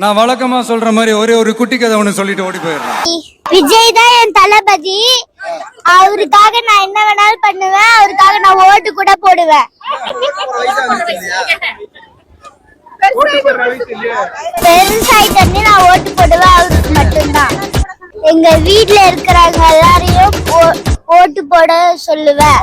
நான் வழக்கமா சொல்ற மாதிரி ஒரே ஒரு குட்டி கதை ஒண்ணு சொல்லிட்டு ஓடி போயிடுறேன். விஜய் தான் என் தளபதி. அவருக்காக நான் என்ன வேணாலும் பண்ணுவேன். அவருக்காக நான் ஓட்டு கூட போடுவேன். பெருசாயிட்டு நான் ஓட்டு போடுவேன் அவருக்கு மட்டும்தான். எங்க வீட்டுல இருக்கிறவங்க எல்லாரையும் ஓட்டு போட சொல்லுவேன்.